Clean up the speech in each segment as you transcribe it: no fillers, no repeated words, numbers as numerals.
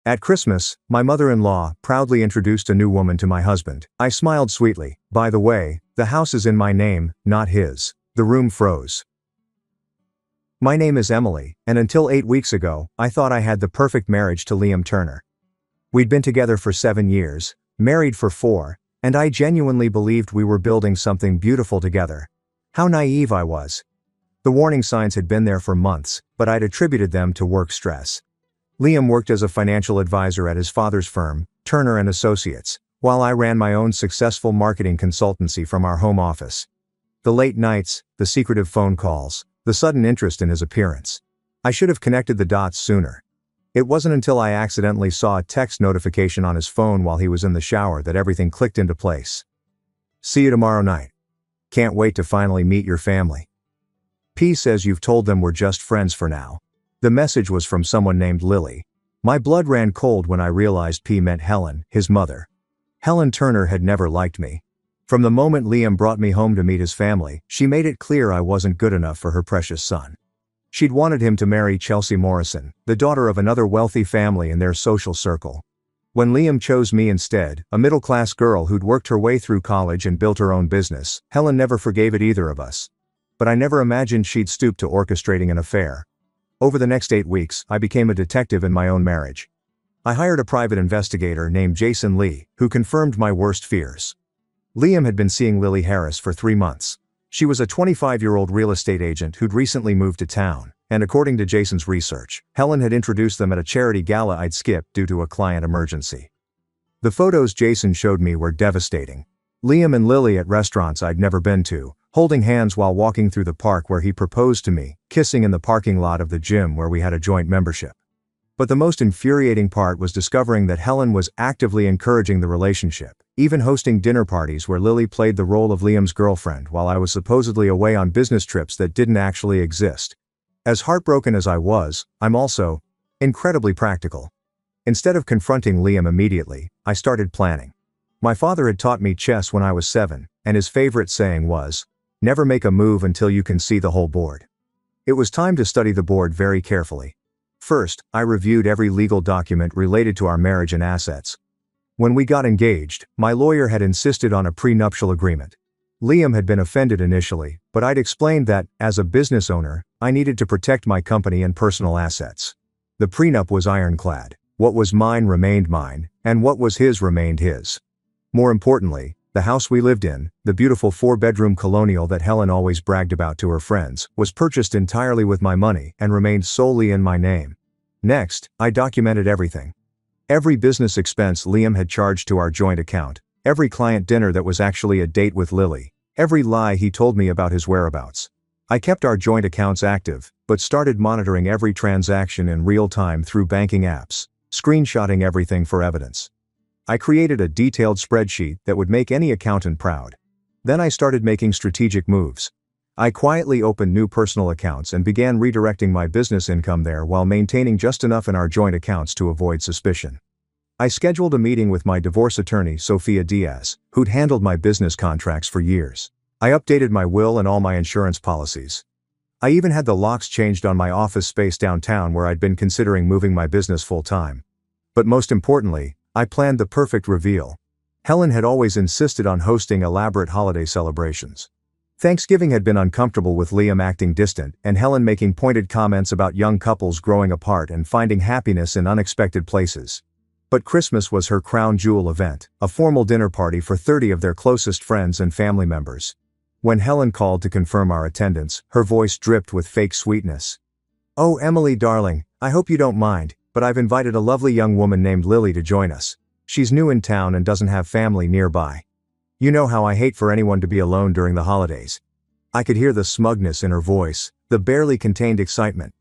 At Christmas, my mother-in-law proudly introduced a new woman to my husband. I smiled sweetly. By the way, the house is in my name, not his. The room froze. My name is Emily, and until 8 weeks ago, I thought I had the perfect marriage to Liam Turner. We'd been together for 7 years, married for 4, and I genuinely believed we were building something beautiful together. How naive I was. The warning signs had been there for months, but I'd attributed them to work stress. Liam worked as a financial advisor at his father's firm, Turner & Associates, while I ran my own successful marketing consultancy from our home office. The late nights, the secretive phone calls, the sudden interest in his appearance. I should have connected the dots sooner. It wasn't until I accidentally saw a text notification on his phone while he was in the shower that everything clicked into place. See you tomorrow night. Can't wait to finally meet your family. P says you've told them we're just friends for now. The message was from someone named Lily. My blood ran cold when I realized P meant Helen, his mother. Helen Turner had never liked me. From the moment Liam brought me home to meet his family, she made it clear I wasn't good enough for her precious son. She'd wanted him to marry Chelsea Morrison, the daughter of another wealthy family in their social circle. When Liam chose me instead, a middle-class girl who'd worked her way through college and built her own business, Helen never forgave it either of us. But I never imagined she'd stoop to orchestrating an affair. Over the next 8 weeks, I became a detective in my own marriage. I hired a private investigator named Jason Lee, who confirmed my worst fears. Liam had been seeing Lily Harris for 3 months. She was a 25-year-old real estate agent who'd recently moved to town, and according to Jason's research, Helen had introduced them at a charity gala I'd skipped due to a client emergency. The photos Jason showed me were devastating. Liam and Lily at restaurants I'd never been to, holding hands while walking through the park where he proposed to me, kissing in the parking lot of the gym where we had a joint membership. But the most infuriating part was discovering that Helen was actively encouraging the relationship, even hosting dinner parties where Lily played the role of Liam's girlfriend while I was supposedly away on business trips that didn't actually exist. As heartbroken as I was, I'm also incredibly practical. Instead of confronting Liam immediately, I started planning. My father had taught me chess when I was 7, and his favorite saying was, "Never make a move until you can see the whole board." It was time to study the board very carefully. First, I reviewed every legal document related to our marriage and assets. When we got engaged, my lawyer had insisted on a prenuptial agreement. Liam had been offended initially, but I'd explained that, as a business owner, I needed to protect my company and personal assets. The prenup was ironclad. What was mine remained mine, and what was his remained his. More importantly, the house we lived in, the beautiful 4-bedroom colonial that Helen always bragged about to her friends, was purchased entirely with my money and remained solely in my name. Next, I documented everything. Every business expense Liam had charged to our joint account, every client dinner that was actually a date with Lily, every lie he told me about his whereabouts. I kept our joint accounts active, but started monitoring every transaction in real time through banking apps, screenshotting everything for evidence. I created a detailed spreadsheet that would make any accountant proud. Then I started making strategic moves. I quietly opened new personal accounts and began redirecting my business income there while maintaining just enough in our joint accounts to avoid suspicion. I scheduled a meeting with my divorce attorney, Sophia Diaz, who'd handled my business contracts for years. I updated my will and all my insurance policies. I even had the locks changed on my office space downtown where I'd been considering moving my business full-time. But most importantly, I planned the perfect reveal. Helen had always insisted on hosting elaborate holiday celebrations. Thanksgiving had been uncomfortable with Liam acting distant and Helen making pointed comments about young couples growing apart and finding happiness in unexpected places. But Christmas was her crown jewel event, a formal dinner party for 30 of their closest friends and family members. When Helen called to confirm our attendance, her voice dripped with fake sweetness. "Oh, Emily darling, I hope you don't mind, but I've invited a lovely young woman named Lily to join us. She's new in town and doesn't have family nearby. You know how I hate for anyone to be alone during the holidays." I could hear the smugness in her voice, the barely contained excitement.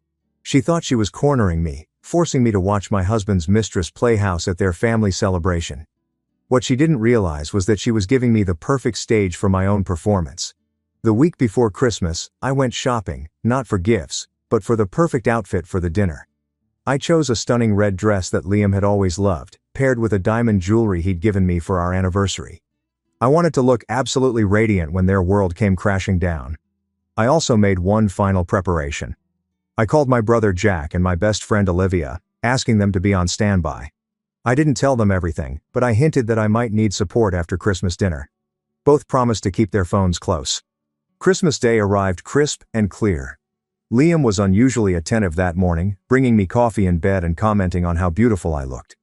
She thought she was cornering me, forcing me to watch my husband's mistress play house at their family celebration. What she didn't realize was that she was giving me the perfect stage for my own performance. The week before Christmas, I went shopping, not for gifts, but for the perfect outfit for the dinner. I chose a stunning red dress that Liam had always loved, paired with a diamond jewelry he'd given me for our anniversary. I wanted to look absolutely radiant when their world came crashing down. I also made one final preparation. I called my brother Jack and my best friend Olivia. asking them to be on standby. I didn't tell them everything, but I hinted that I might need support after Christmas dinner. Both promised to keep their phones close. Christmas Day arrived crisp and clear. Liam was unusually attentive that morning, bringing me coffee in bed and commenting on how beautiful I looked.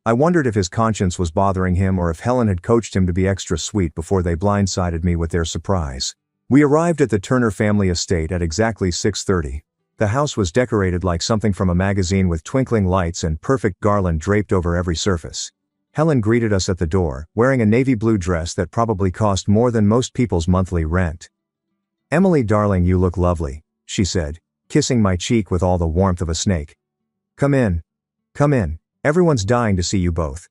I wondered if his conscience was bothering him or if Helen had coached him to be extra sweet before they blindsided me with their surprise. We arrived at the Turner family estate at exactly 6:30. The house was decorated like something from a magazine with twinkling lights and perfect garland draped over every surface. Helen greeted us at the door, wearing a navy blue dress that probably cost more than most people's monthly rent. "Emily, darling, you look lovely," she said, kissing my cheek with all the warmth of a snake. Come in. Come in. Everyone's dying to see you both."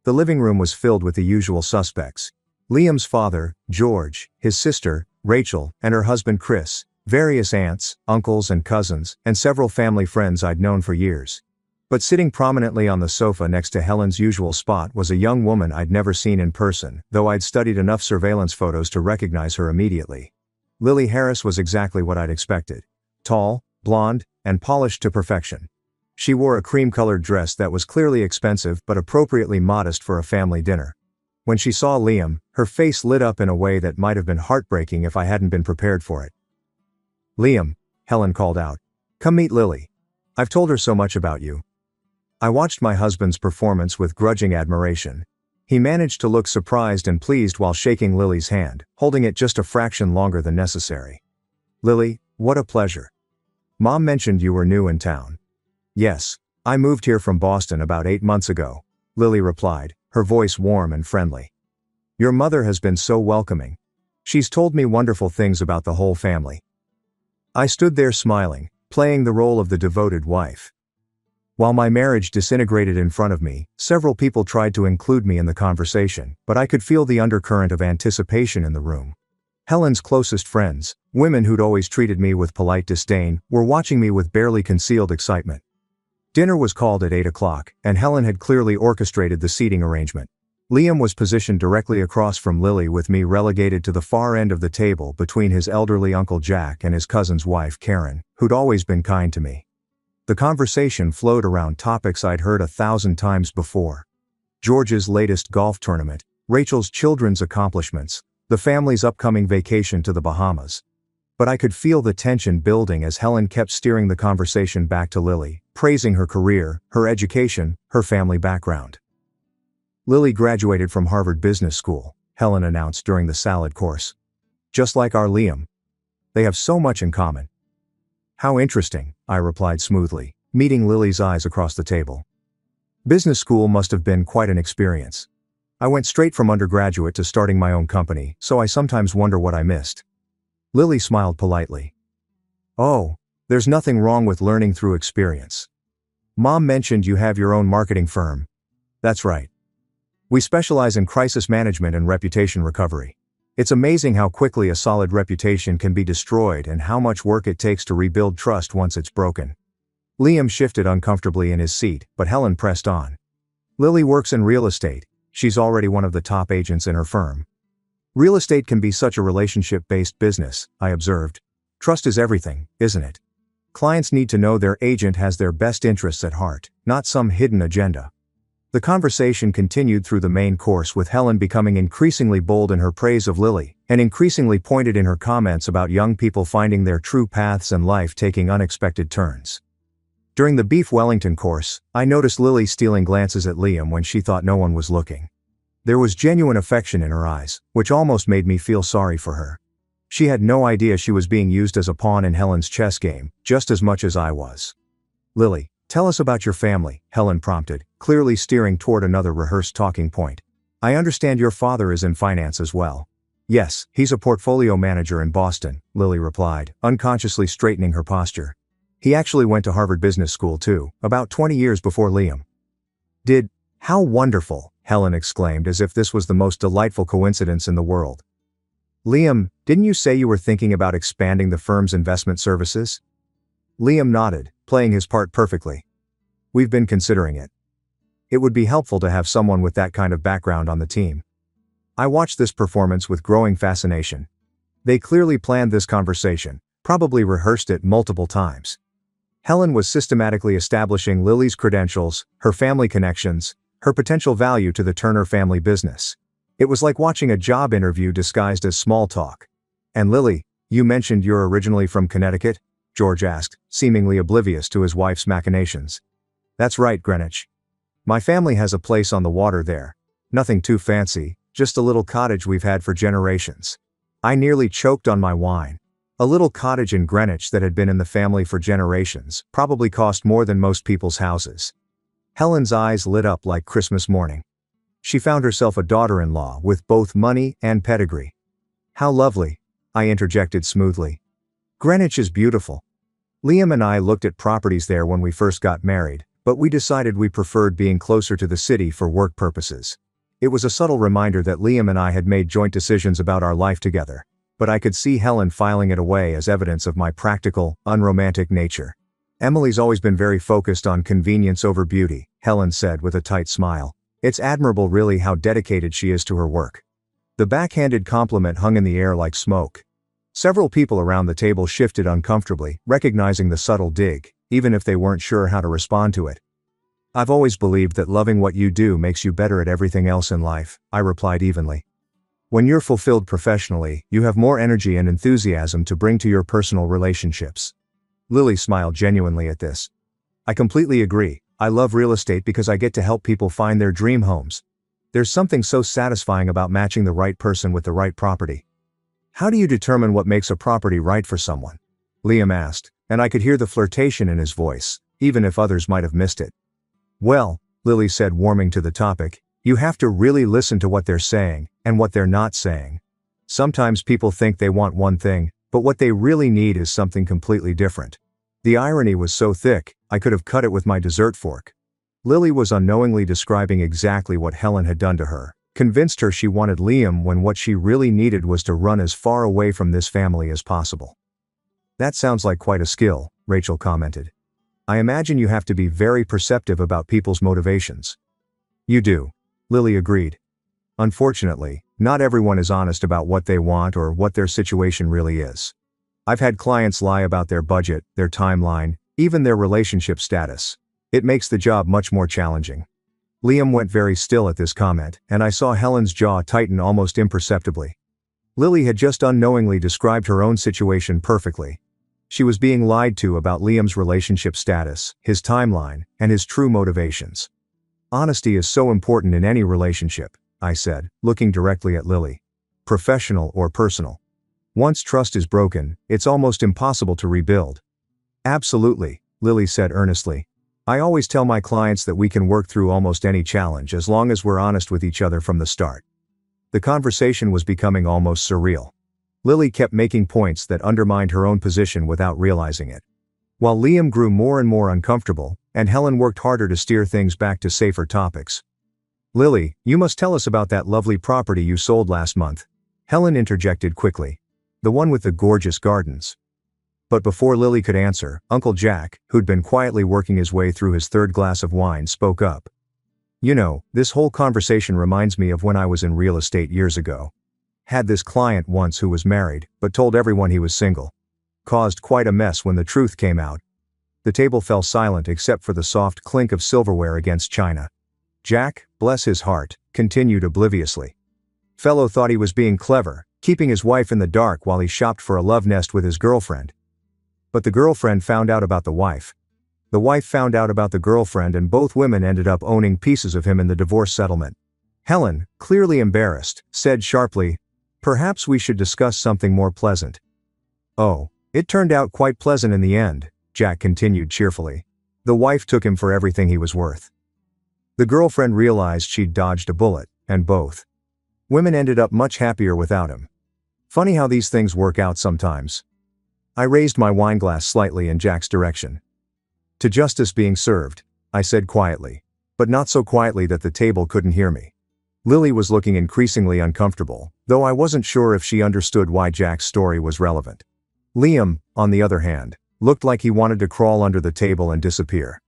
The living room was filled with the usual suspects. Liam's father, George, his sister, Rachel, and her husband Chris, various aunts, uncles and cousins, and several family friends I'd known for years. But sitting prominently on the sofa next to Helen's usual spot was a young woman I'd never seen in person, though I'd studied enough surveillance photos to recognize her immediately. Lily Harris was exactly what I'd expected. Tall, blonde, and polished to perfection. She wore a cream-colored dress that was clearly expensive but appropriately modest for a family dinner. When she saw Liam, her face lit up in a way that might have been heartbreaking if I hadn't been prepared for it. "Liam," Helen called out. "Come meet Lily. I've told her so much about you." I watched my husband's performance with grudging admiration. He managed to look surprised and pleased while shaking Lily's hand, holding it just a fraction longer than necessary. "Lily, what a pleasure. Mom mentioned you were new in town." "Yes, I moved here from Boston about 8 months ago," Lily replied, her voice warm and friendly. "Your mother has been so welcoming. She's told me wonderful things about the whole family." I stood there smiling, playing the role of the devoted wife. While my marriage disintegrated in front of me, several people tried to include me in the conversation, but I could feel the undercurrent of anticipation in the room. Helen's closest friends, women who'd always treated me with polite disdain, were watching me with barely concealed excitement. Dinner was called at 8 o'clock, and Helen had clearly orchestrated the seating arrangement. Liam was positioned directly across from Lily, with me relegated to the far end of the table between his elderly Uncle Jack and his cousin's wife Karen, who'd always been kind to me. The conversation flowed around topics I'd heard 1,000 times before. George's latest golf tournament, Rachel's children's accomplishments, the family's upcoming vacation to the Bahamas. But I could feel the tension building as Helen kept steering the conversation back to Lily, praising her career, her education, her family background. "Lily graduated from Harvard Business School," Helen announced during the salad course. "Just like our Liam. They have so much in common." "How interesting," I replied smoothly, meeting Lily's eyes across the table. Business school must have been quite an experience. I went straight from undergraduate to starting my own company, so I sometimes wonder what I missed. Lily smiled politely. "Oh, there's nothing wrong with learning through experience. Mom mentioned you have your own marketing firm." "That's right. We specialize in crisis management and reputation recovery. It's amazing how quickly a solid reputation can be destroyed and how much work it takes to rebuild trust once it's broken." Liam shifted uncomfortably in his seat, but Helen pressed on. "Lily works in real estate. She's already one of the top agents in her firm." "Real estate can be such a relationship-based business," I observed. "Trust is everything, isn't it? Clients need to know their agent has their best interests at heart, not some hidden agenda." The conversation continued through the main course, with Helen becoming increasingly bold in her praise of Lily, and increasingly pointed in her comments about young people finding their true paths and life taking unexpected turns. During the beef Wellington course, I noticed Lily stealing glances at Liam when she thought no one was looking. There was genuine affection in her eyes, which almost made me feel sorry for her. She had no idea she was being used as a pawn in Helen's chess game, just as much as I was. "Lily, tell us about your family," Helen prompted, clearly steering toward another rehearsed talking point. "I understand your father is in finance as well." "Yes, he's a portfolio manager in Boston," Lily replied, unconsciously straightening her posture. "He actually went to Harvard Business School too, about 20 years before Liam." "Did? How wonderful," Helen exclaimed as if this was the most delightful coincidence in the world. "Liam, didn't you say you were thinking about expanding the firm's investment services?" Liam nodded, playing his part perfectly. "We've been considering it. It would be helpful to have someone with that kind of background on the team." I watched this performance with growing fascination. They clearly planned this conversation, probably rehearsed it multiple times. Helen was systematically establishing Lily's credentials, her family connections, her potential value to the Turner family business. It was like watching a job interview disguised as small talk. "And Lily, you mentioned you're originally from Connecticut?" George asked, seemingly oblivious to his wife's machinations. "That's right, Greenwich. My family has a place on the water there. Nothing too fancy, just a little cottage we've had for generations." I nearly choked on my wine. A little cottage in Greenwich that had been in the family for generations probably cost more than most people's houses. Helen's eyes lit up like Christmas morning. She found herself a daughter-in-law with both money and pedigree. "How lovely," I interjected smoothly. "Greenwich is beautiful. Liam and I looked at properties there when we first got married, but we decided we preferred being closer to the city for work purposes." It was a subtle reminder that Liam and I had made joint decisions about our life together, but I could see Helen filing it away as evidence of my practical, unromantic nature. "Emily's always been very focused on convenience over beauty," Helen said with a tight smile. "It's admirable really how dedicated she is to her work." The backhanded compliment hung in the air like smoke. Several people around the table shifted uncomfortably, recognizing the subtle dig, even if they weren't sure how to respond to it. "I've always believed that loving what you do makes you better at everything else in life," I replied evenly. "When you're fulfilled professionally, you have more energy and enthusiasm to bring to your personal relationships." Lily smiled genuinely at this. "I completely agree. I love real estate because I get to help people find their dream homes. There's something so satisfying about matching the right person with the right property." "How do you determine what makes a property right for someone?" Liam asked, and I could hear the flirtation in his voice, even if others might have missed it. "Well," Lily said, warming to the topic, "you have to really listen to what they're saying, and what they're not saying. Sometimes people think they want one thing, but what they really need is something completely different." The irony was so thick, I could have cut it with my dessert fork. Lily was unknowingly describing exactly what Helen had done to her, convinced her she wanted Liam when what she really needed was to run as far away from this family as possible. "That sounds like quite a skill," Rachel commented. "I imagine you have to be very perceptive about people's motivations." "You do," Lily agreed. "Unfortunately, not everyone is honest about what they want or what their situation really is. I've had clients lie about their budget, their timeline, even their relationship status. It makes the job much more challenging." Liam went very still at this comment, and I saw Helen's jaw tighten almost imperceptibly. Lily had just unknowingly described her own situation perfectly. She was being lied to about Liam's relationship status, his timeline, and his true motivations. "Honesty is so important in any relationship," I said, looking directly at Lily. "Professional or personal. Once trust is broken, it's almost impossible to rebuild." "Absolutely," Lily said earnestly. "I always tell my clients that we can work through almost any challenge as long as we're honest with each other from the start." The conversation was becoming almost surreal. Lily kept making points that undermined her own position without realizing it. While Liam grew more and more uncomfortable, and Helen worked harder to steer things back to safer topics. "Lily, you must tell us about that lovely property you sold last month," Helen interjected quickly. "The one with the gorgeous gardens." But before Lily could answer, Uncle Jack, who'd been quietly working his way through his third glass of wine, spoke up. "You know, this whole conversation reminds me of when I was in real estate years ago. Had this client once who was married, but told everyone he was single. Caused quite a mess when the truth came out." The table fell silent except for the soft clink of silverware against china. Jack, bless his heart, continued obliviously. "Fellow thought he was being clever, keeping his wife in the dark while he shopped for a love nest with his girlfriend. But the girlfriend found out about the wife. The wife found out about the girlfriend, and both women ended up owning pieces of him in the divorce settlement." Helen, clearly embarrassed, said sharply, "Perhaps we should discuss something more pleasant." "Oh, it turned out quite pleasant in the end," Jack continued cheerfully. "The wife took him for everything he was worth. The girlfriend realized she'd dodged a bullet, and both women ended up much happier without him. Funny how these things work out sometimes." I raised my wineglass slightly in Jack's direction. "To justice being served," I said quietly, but not so quietly that the table couldn't hear me. Lily was looking increasingly uncomfortable, though I wasn't sure if she understood why Jack's story was relevant. Liam, on the other hand, looked like he wanted to crawl under the table and disappear.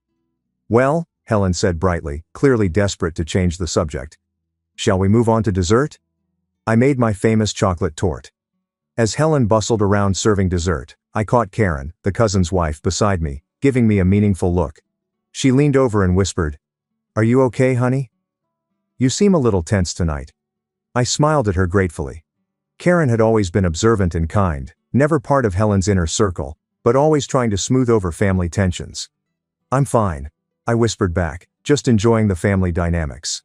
"Well," Helen said brightly, clearly desperate to change the subject. "Shall we move on to dessert?" I made my famous chocolate torte. As Helen bustled around serving dessert, I caught Karen, the cousin's wife, beside me, giving me a meaningful look. She leaned over and whispered, "Are you okay, honey? You seem a little tense tonight." I smiled at her gratefully. Karen had always been observant and kind, never part of Helen's inner circle, but always trying to smooth over family tensions. "I'm fine," I whispered back, just enjoying the family dynamics.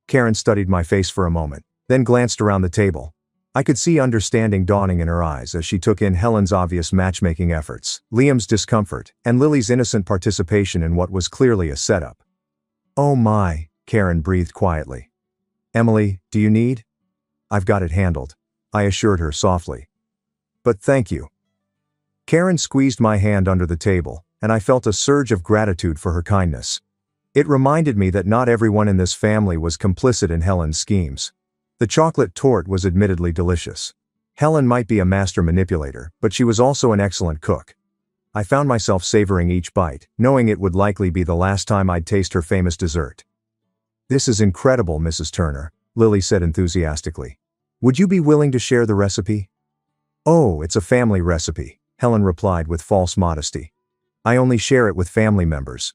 Karen studied my face for a moment, then glanced around the table. I could see understanding dawning in her eyes as she took in Helen's obvious matchmaking efforts, Liam's discomfort, and Lily's innocent participation in what was clearly a setup. "Oh my," Karen breathed quietly. "Emily, do you need?" "I've got it handled," I assured her softly. "But thank you." Karen squeezed my hand under the table, and I felt a surge of gratitude for her kindness. It reminded me that not everyone in this family was complicit in Helen's schemes. The chocolate torte was admittedly delicious. Helen might be a master manipulator, but she was also an excellent cook. I found myself savoring each bite, knowing it would likely be the last time I'd taste her famous dessert. "This is incredible, Mrs. Turner," Lily said enthusiastically. "Would you be willing to share the recipe?" "Oh, it's a family recipe," Helen replied with false modesty. "I only share it with family members."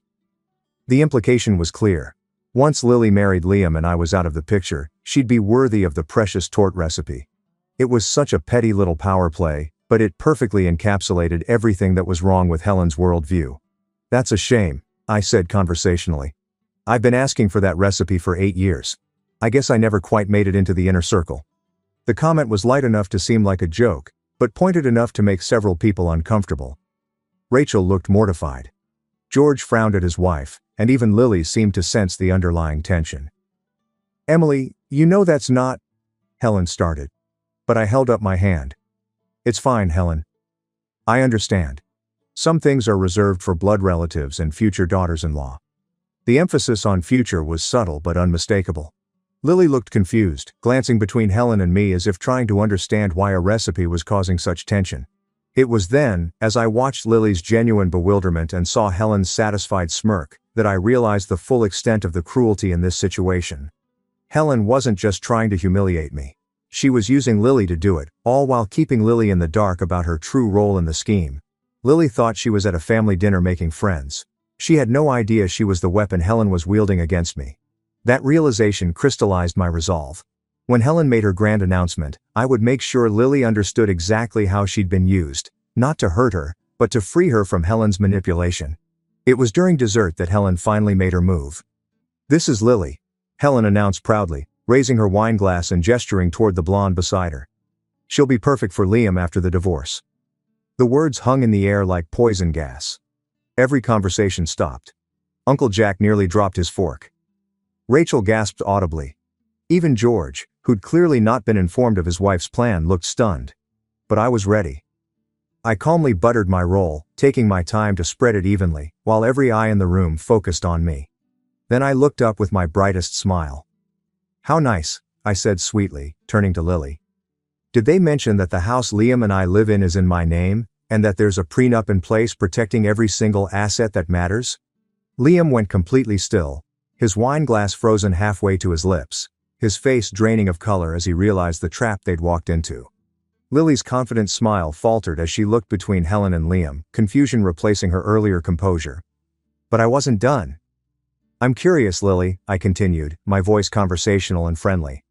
The implication was clear. Once Lily married Liam and I was out of the picture, she'd be worthy of the precious torte recipe. It was such a petty little power play, but it perfectly encapsulated everything that was wrong with Helen's worldview. "That's a shame," I said conversationally. "I've been asking for that recipe for 8 years. I guess I never quite made it into the inner circle." The comment was light enough to seem like a joke, but pointed enough to make several people uncomfortable. Rachel looked mortified. George frowned at his wife, and even Lily seemed to sense the underlying tension. "Emily, you know that's not—" Helen started. But I held up my hand. "It's fine, Helen. I understand. Some things are reserved for blood relatives and future daughters-in-law." The emphasis on future was subtle but unmistakable. Lily looked confused, glancing between Helen and me as if trying to understand why a recipe was causing such tension. It was then, as I watched Lily's genuine bewilderment and saw Helen's satisfied smirk, that I realized the full extent of the cruelty in this situation. Helen wasn't just trying to humiliate me. She was using Lily to do it, all while keeping Lily in the dark about her true role in the scheme. Lily thought she was at a family dinner making friends. She had no idea she was the weapon Helen was wielding against me. That realization crystallized my resolve. When Helen made her grand announcement, I would make sure Lily understood exactly how she'd been used, not to hurt her, but to free her from Helen's manipulation. It was during dessert that Helen finally made her move. "This is Lily," Helen announced proudly, raising her wine glass and gesturing toward the blonde beside her. "She'll be perfect for Liam after the divorce." The words hung in the air like poison gas. Every conversation stopped. Uncle Jack nearly dropped his fork. Rachel gasped audibly. Even George, who'd clearly not been informed of his wife's plan, looked stunned. But I was ready. I calmly buttered my roll, taking my time to spread it evenly, while every eye in the room focused on me. Then I looked up with my brightest smile. "How nice," I said sweetly, turning to Lily. "Did they mention that the house Liam and I live in is in my name, and that there's a prenup in place protecting every single asset that matters?" Liam went completely still, his wine glass frozen halfway to his lips, his face draining of color as he realized the trap they'd walked into. Lily's confident smile faltered as she looked between Helen and Liam, confusion replacing her earlier composure. But I wasn't done. "I'm curious, Lily," I continued, my voice conversational and friendly.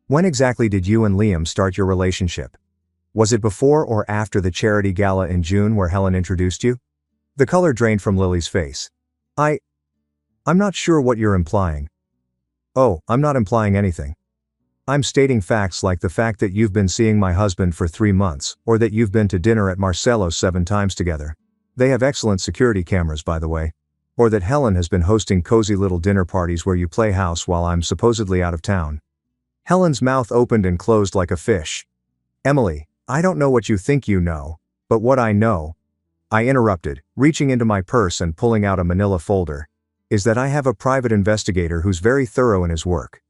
"When exactly did you and Liam start your relationship? Was it before or after the charity gala in June where Helen introduced you?" The color drained from Lily's face. I'm not sure what you're implying." "Oh, I'm not implying anything. I'm stating facts like the fact that you've been seeing my husband for 3 months, or that you've been to dinner at Marcello's 7 times together. They have excellent security cameras, by the way. Or that Helen has been hosting cozy little dinner parties where you play house while I'm supposedly out of town." Helen's mouth opened and closed like a fish. "Emily, I don't know what you think you know, but what I know," I interrupted, reaching into my purse and pulling out a manila folder, "is that I have a private investigator who's very thorough in his work.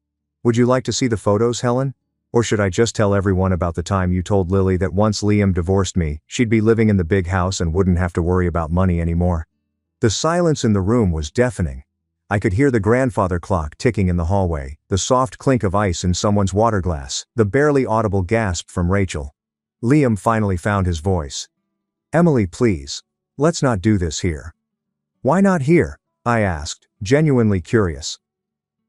Would you like to see the photos, Helen? Or should I just tell everyone about the time you told Lily that once Liam divorced me, she'd be living in the big house and wouldn't have to worry about money anymore?" The silence in the room was deafening. I could hear the grandfather clock ticking in the hallway, the soft clink of ice in someone's water glass, the barely audible gasp from Rachel. Liam finally found his voice. "Emily, please. Let's not do this here. Why not here? I asked, genuinely curious.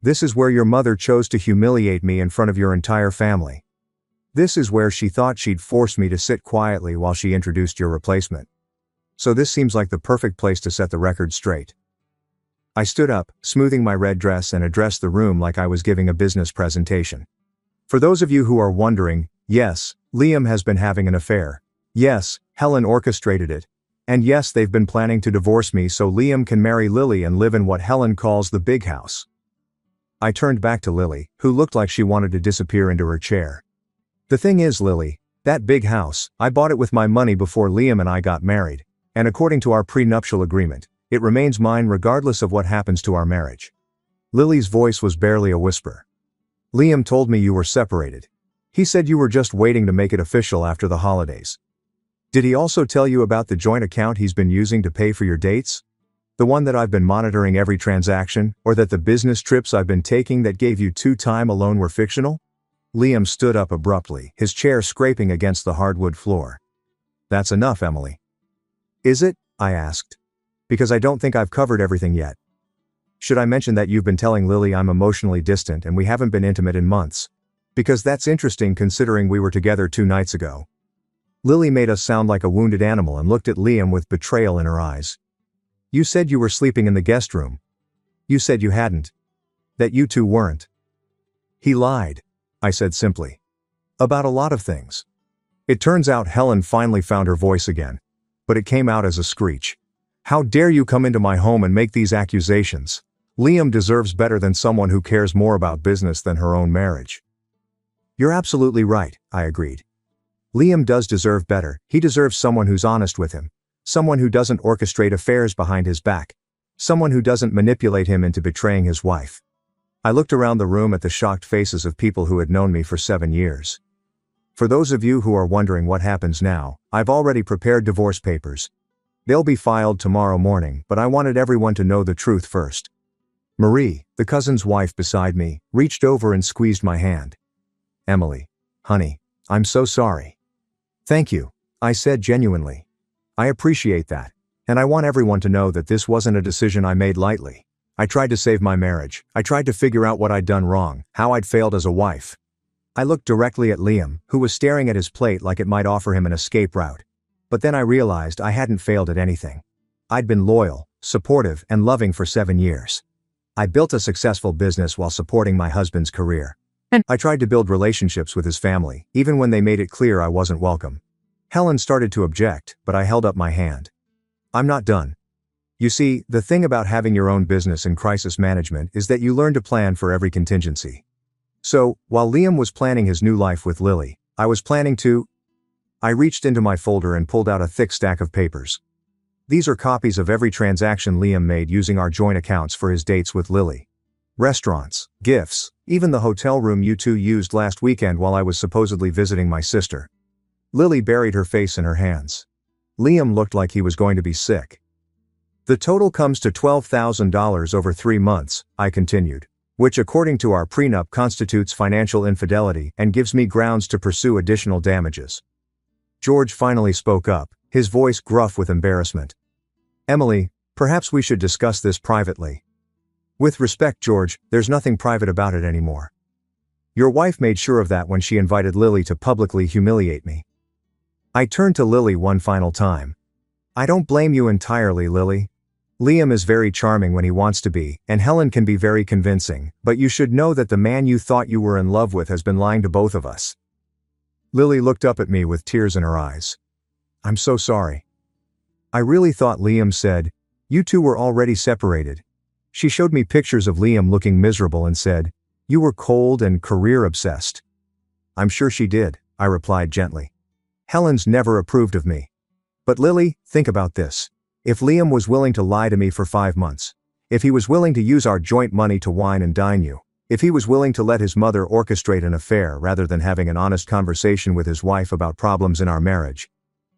This is where your mother chose to humiliate me in front of your entire family. This is where she thought she'd force me to sit quietly while she introduced your replacement. So this seems like the perfect place to set the record straight. I stood up, smoothing my red dress, and addressed the room like I was giving a business presentation. For those of you who are wondering, yes, Liam has been having an affair. Yes, Helen orchestrated it. And yes, they've been planning to divorce me so Liam can marry Lily and live in what Helen calls the big house. I turned back to Lily, who looked like she wanted to disappear into her chair. The thing is, Lily, that big house, I bought it with my money before Liam and I got married, and according to our prenuptial agreement, it remains mine regardless of what happens to our marriage. Lily's voice was barely a whisper. Liam told me you were separated. He said you were just waiting to make it official after the holidays. Did he also tell you about the joint account he's been using to pay for your dates? The one that I've been monitoring every transaction, or that the business trips I've been taking that gave you time alone were fictional? Liam stood up abruptly, his chair scraping against the hardwood floor. That's enough, Emily. Is it? I asked. Because I don't think I've covered everything yet. Should I mention that you've been telling Lily I'm emotionally distant and we haven't been intimate in months? Because that's interesting considering we were together 2 nights ago. Lily made us sound like a wounded animal and looked at Liam with betrayal in her eyes. You said you were sleeping in the guest room. You said you hadn't. That you two weren't. He lied, I said simply. About a lot of things. It turns out Helen finally found her voice again. But it came out as a screech. How dare you come into my home and make these accusations? Liam deserves better than someone who cares more about business than her own marriage. You're absolutely right, I agreed. Liam does deserve better. He deserves someone who's honest with him. Someone who doesn't orchestrate affairs behind his back. Someone who doesn't manipulate him into betraying his wife. I looked around the room at the shocked faces of people who had known me for 7 years. For those of you who are wondering what happens now, I've already prepared divorce papers. They'll be filed tomorrow morning, but I wanted everyone to know the truth first. Marie, the cousin's wife beside me, reached over and squeezed my hand. Emily, honey, I'm so sorry. Thank you, I said genuinely. I appreciate that, and I want everyone to know that this wasn't a decision I made lightly. I tried to save my marriage. I tried to figure out what I'd done wrong, how I'd failed as a wife. I looked directly at Liam, who was staring at his plate like it might offer him an escape route. But then I realized I hadn't failed at anything. I'd been loyal, supportive, and loving for 7 years. I built a successful business while supporting my husband's career. And I tried to build relationships with his family, even when they made it clear I wasn't welcome. Helen started to object, but I held up my hand. I'm not done. You see, the thing about having your own business in crisis management is that you learn to plan for every contingency. So, while Liam was planning his new life with Lily, I was planning to... I reached into my folder and pulled out a thick stack of papers. These are copies of every transaction Liam made using our joint accounts for his dates with Lily. Restaurants, gifts, even the hotel room you two used last weekend while I was supposedly visiting my sister. Lily buried her face in her hands. Liam looked like he was going to be sick. The total comes to $12,000 over 3 months, I continued, which according to our prenup constitutes financial infidelity and gives me grounds to pursue additional damages. George finally spoke up, his voice gruff with embarrassment. Emily, perhaps we should discuss this privately. With respect, George, there's nothing private about it anymore. Your wife made sure of that when she invited Lily to publicly humiliate me. I turned to Lily one final time. I don't blame you entirely, Lily. Liam is very charming when he wants to be, and Helen can be very convincing, but you should know that the man you thought you were in love with has been lying to both of us. Lily looked up at me with tears in her eyes. I'm so sorry. I really thought Liam said, you two were already separated. She showed me pictures of Liam looking miserable and said, you were cold and career-obsessed. I'm sure she did, I replied gently. Helen's never approved of me. But Lily, think about this. If Liam was willing to lie to me for 5 months, if he was willing to use our joint money to wine and dine you, if he was willing to let his mother orchestrate an affair rather than having an honest conversation with his wife about problems in our marriage,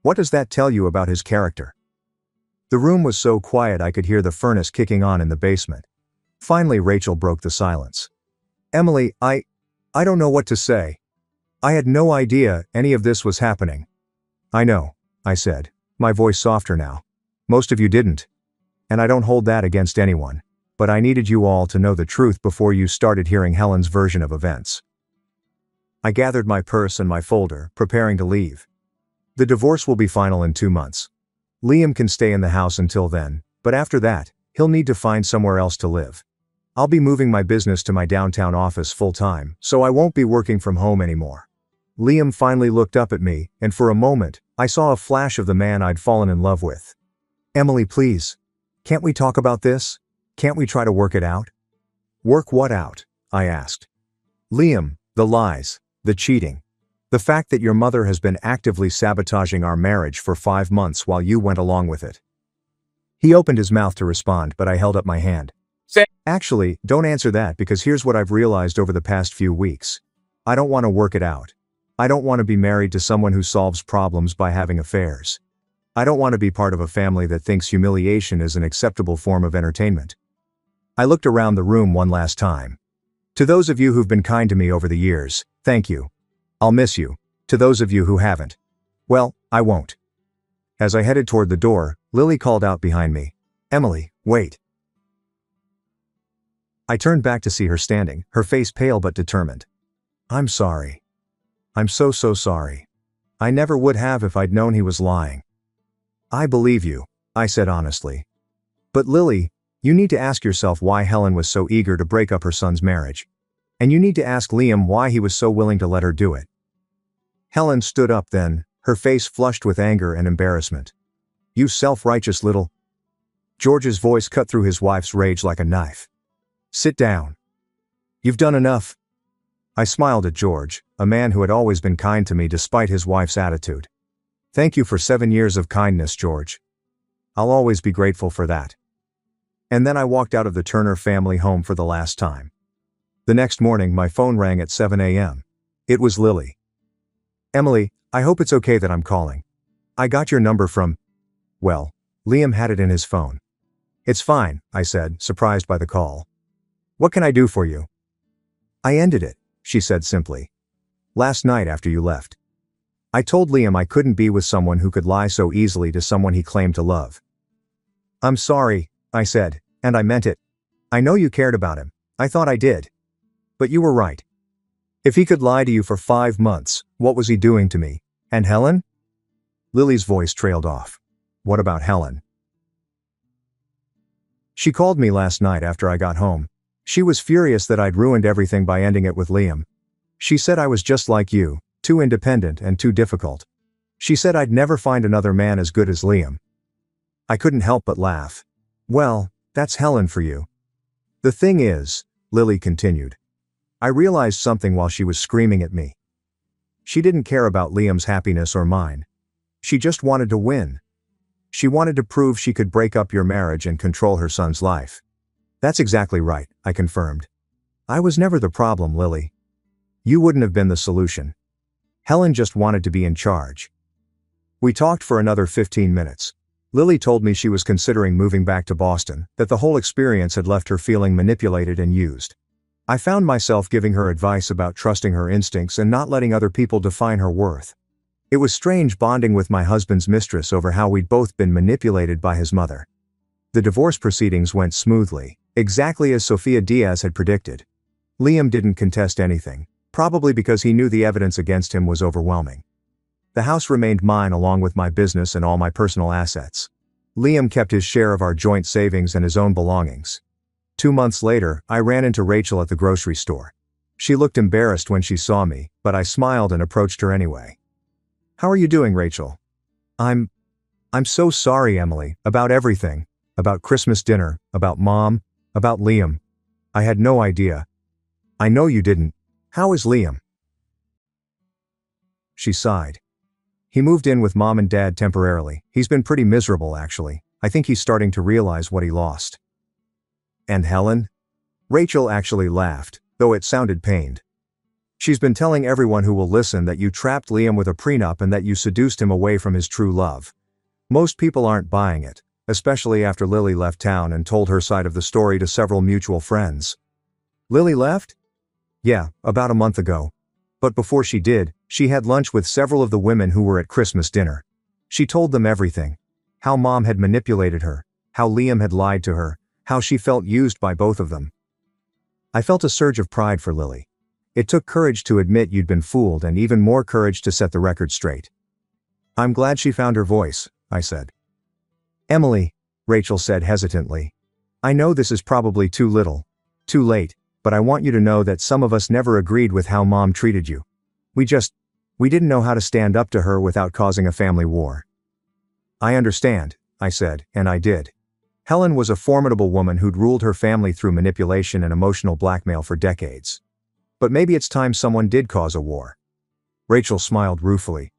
what does that tell you about his character? The room was so quiet I could hear the furnace kicking on in the basement. Finally, Rachel broke the silence. Emily, I don't know what to say. I had no idea any of this was happening. I know, I said, my voice softer now. Most of you didn't. And I don't hold that against anyone. But I needed you all to know the truth before you started hearing Helen's version of events. I gathered my purse and my folder, preparing to leave. The divorce will be final in 2 months. Liam can stay in the house until then, but after that, he'll need to find somewhere else to live. I'll be moving my business to my downtown office full-time, so I won't be working from home anymore. Liam finally looked up at me, and for a moment, I saw a flash of the man I'd fallen in love with. Emily, please. Can't we talk about this? Can't we try to work it out? Work what out? I asked. Liam, the lies, the cheating. The fact that your mother has been actively sabotaging our marriage for 5 months while you went along with it. He opened his mouth to respond, but I held up my hand. Actually, don't answer that because here's what I've realized over the past few weeks. I don't want to work it out. I don't want to be married to someone who solves problems by having affairs. I don't want to be part of a family that thinks humiliation is an acceptable form of entertainment. I looked around the room one last time. To those of you who've been kind to me over the years, thank you. I'll miss you. To those of you who haven't, well, I won't. As I headed toward the door, Lily called out behind me. Emily, wait. I turned back to see her standing, her face pale but determined. I'm sorry. I'm so sorry. I never would have if I'd known he was lying. I believe you, I said honestly. But Lily, you need to ask yourself why Helen was so eager to break up her son's marriage. And you need to ask Liam why he was so willing to let her do it. Helen stood up then, her face flushed with anger and embarrassment. You self-righteous little... George's voice cut through his wife's rage like a knife. Sit down. You've done enough. I smiled at George, a man who had always been kind to me despite his wife's attitude. Thank you for 7 years of kindness, George. I'll always be grateful for that. And then I walked out of the Turner family home for the last time. The next morning my phone rang at 7 a.m. It was Lily. Emily, I hope it's okay that I'm calling. I got your number from... Well, Liam had it in his phone. It's fine, I said, surprised by the call. What can I do for you? I ended it, she said simply. Last night after you left. I told Liam I couldn't be with someone who could lie so easily to someone he claimed to love. I'm sorry, I said, and I meant it. I know you cared about him. I thought I did. But you were right. If he could lie to you for 5 months, what was he doing to me? And Helen? Lily's voice trailed off. What about Helen? She called me last night after I got home. She was furious that I'd ruined everything by ending it with Liam. She said I was just like you, too independent and too difficult. She said I'd never find another man as good as Liam. I couldn't help but laugh. Well, that's Helen for you. The thing is, Lily continued, I realized something while she was screaming at me. She didn't care about Liam's happiness or mine. She just wanted to win. She wanted to prove she could break up your marriage and control her son's life. That's exactly right, I confirmed. I was never the problem, Lily. You wouldn't have been the solution. Helen just wanted to be in charge. We talked for another 15 minutes. Lily told me she was considering moving back to Boston, that the whole experience had left her feeling manipulated and used. I found myself giving her advice about trusting her instincts and not letting other people define her worth. It was strange bonding with my husband's mistress over how we'd both been manipulated by his mother. The divorce proceedings went smoothly, exactly as Sophia Diaz had predicted. Liam didn't contest anything, probably because he knew the evidence against him was overwhelming. The house remained mine along with my business and all my personal assets. Liam kept his share of our joint savings and his own belongings. 2 months later, I ran into Rachel at the grocery store. She looked embarrassed when she saw me, but I smiled and approached her anyway. How are you doing, Rachel? I'm so sorry, Emily, about everything. About Christmas dinner, about Mom, about Liam. I had no idea. I know you didn't. How is Liam? She sighed. He moved in with Mom and Dad temporarily. He's been pretty miserable, actually. I think he's starting to realize what he lost. And Helen? Rachel actually laughed, though it sounded pained. She's been telling everyone who will listen that you trapped Liam with a prenup and that you seduced him away from his true love. Most people aren't buying it, especially after Lily left town and told her side of the story to several mutual friends. Lily left? Yeah, about a month ago. But before she did, she had lunch with several of the women who were at Christmas dinner. She told them everything. How Mom had manipulated her. how Liam had lied to her, how she felt used by both of them. I felt a surge of pride for Lily. It took courage to admit you'd been fooled and even more courage to set the record straight. I'm glad she found her voice, I said. Emily, Rachel said hesitantly. I know this is probably too late, but I want you to know that some of us never agreed with how Mom treated you. We didn't know how to stand up to her without causing a family war. I understand, I said, and I did. Helen was a formidable woman who'd ruled her family through manipulation and emotional blackmail for decades. But maybe it's time someone did cause a war. Rachel smiled ruefully.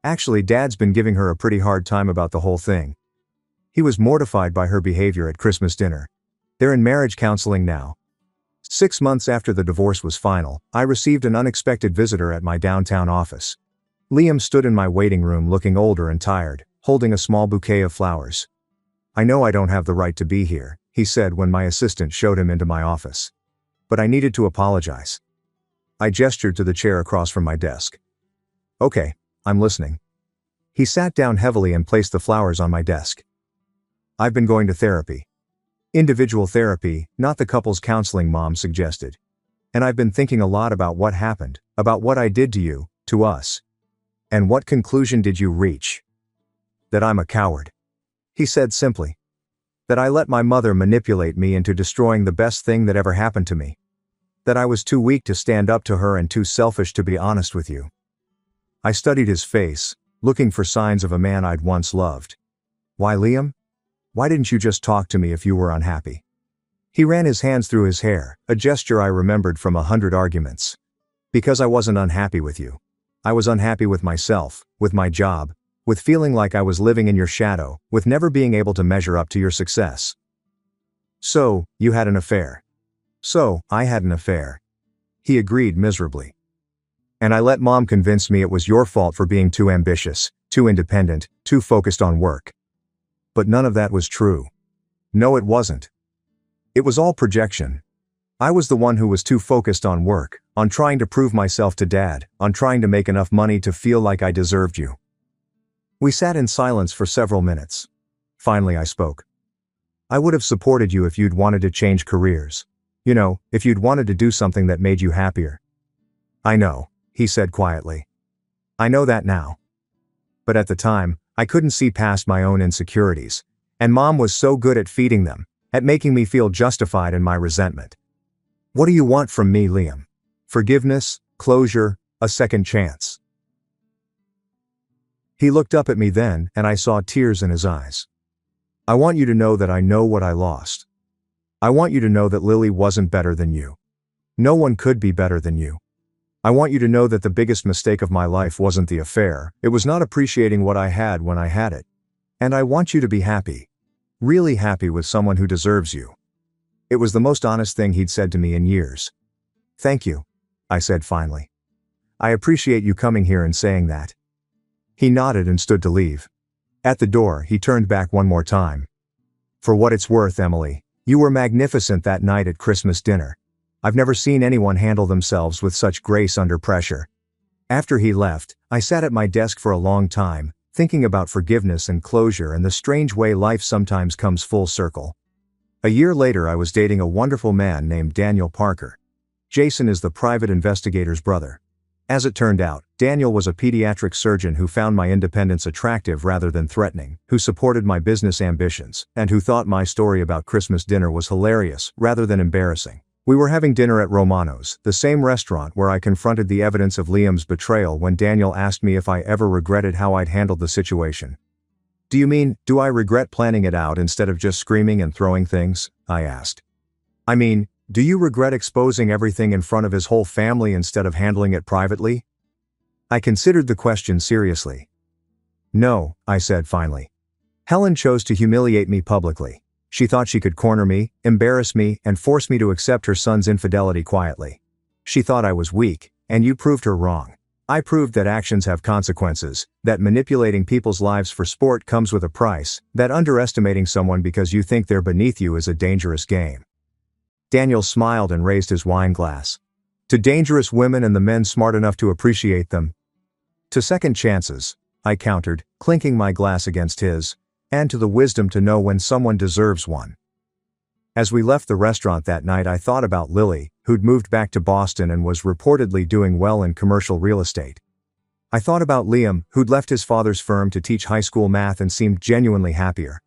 Actually, Dad's been giving her a pretty hard time about the whole thing. He was mortified by her behavior at Christmas dinner. They're in marriage counseling now. 6 months after the divorce was final, I received an unexpected visitor at my downtown office. Liam stood in my waiting room looking older and tired, holding a small bouquet of flowers. I know I don't have the right to be here, he said when my assistant showed him into my office. But I needed to apologize. I gestured to the chair across from my desk. Okay, I'm listening. He sat down heavily and placed the flowers on my desk. I've been going to therapy. Individual therapy, not the couples counseling Mom suggested. And I've been thinking a lot about what happened, about what I did to you, to us. And what conclusion did you reach? That I'm a coward. He said simply. That I let my mother manipulate me into destroying the best thing that ever happened to me. That I was too weak to stand up to her and too selfish to be honest with you. I studied his face, looking for signs of a man I'd once loved. Why, Liam? Why didn't you just talk to me if you were unhappy? He ran his hands through his hair, a gesture I remembered from 100 arguments. Because I wasn't unhappy with you. I was unhappy with myself, with my job, with feeling like I was living in your shadow, with never being able to measure up to your success. So, you had an affair. So, I had an affair. He agreed miserably. And I let Mom convince me it was your fault for being too ambitious, too independent, too focused on work. But none of that was true. No, it wasn't. It was all projection. I was the one who was too focused on work, on trying to prove myself to Dad, on trying to make enough money to feel like I deserved you. We sat in silence for several minutes. Finally I spoke. I would have supported you if you'd wanted to change careers. You know, if you'd wanted to do something that made you happier. I know, he said quietly. I know that now. But at the time, I couldn't see past my own insecurities, and Mom was so good at feeding them, at making me feel justified in my resentment. What do you want from me, Liam? Forgiveness, closure, a second chance. He looked up at me then, and I saw tears in his eyes. I want you to know that I know what I lost. I want you to know that Lily wasn't better than you. No one could be better than you. I want you to know that the biggest mistake of my life wasn't the affair, it was not appreciating what I had when I had it. And I want you to be happy. Really happy with someone who deserves you. It was the most honest thing he'd said to me in years. Thank you, I said finally. I appreciate you coming here and saying that. He nodded and stood to leave. At the door, he turned back one more time. For what it's worth, Emily, you were magnificent that night at Christmas dinner. I've never seen anyone handle themselves with such grace under pressure. After he left, I sat at my desk for a long time, thinking about forgiveness and closure and the strange way life sometimes comes full circle. A year later, I was dating a wonderful man named Daniel Parker. Jason is the private investigator's brother. As it turned out, Daniel was a pediatric surgeon who found my independence attractive rather than threatening, who supported my business ambitions, and who thought my story about Christmas dinner was hilarious rather than embarrassing. We were having dinner at Romano's, the same restaurant where I confronted the evidence of Liam's betrayal when Daniel asked me if I ever regretted how I'd handled the situation. Do you mean, do I regret planning it out instead of just screaming and throwing things? I asked. I mean, do you regret exposing everything in front of his whole family instead of handling it privately? I considered the question seriously. No, I said finally. Helen chose to humiliate me publicly. She thought she could corner me, embarrass me, and force me to accept her son's infidelity quietly. She thought I was weak, and you proved her wrong. I proved that actions have consequences, that manipulating people's lives for sport comes with a price, that underestimating someone because you think they're beneath you is a dangerous game. Daniel smiled and raised his wine glass. To dangerous women and the men smart enough to appreciate them. To second chances, I countered, clinking my glass against his. and to the wisdom to know when someone deserves one. As we left the restaurant that night, I thought about Lily, who'd moved back to Boston and was reportedly doing well in commercial real estate. I thought about Liam, who'd left his father's firm to teach high school math and seemed genuinely happier.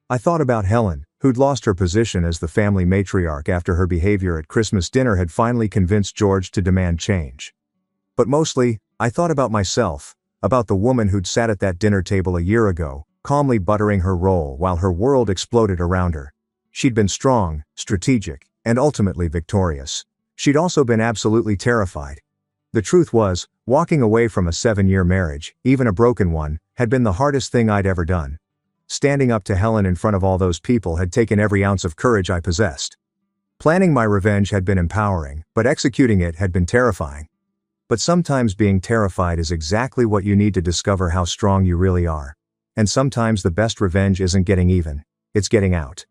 I thought about Helen, who'd lost her position as the family matriarch after her behavior at Christmas dinner had finally convinced George to demand change. But mostly, I thought about myself, about the woman who'd sat at that dinner table a year ago, calmly buttering her roll while her world exploded around her. She'd been strong, strategic, and ultimately victorious. She'd also been absolutely terrified. The truth was, walking away from a 7-year marriage, even a broken one, had been the hardest thing I'd ever done. Standing up to Helen in front of all those people had taken every ounce of courage I possessed. Planning my revenge had been empowering, but executing it had been terrifying. But sometimes being terrified is exactly what you need to discover how strong you really are. And sometimes the best revenge isn't getting even, it's getting out.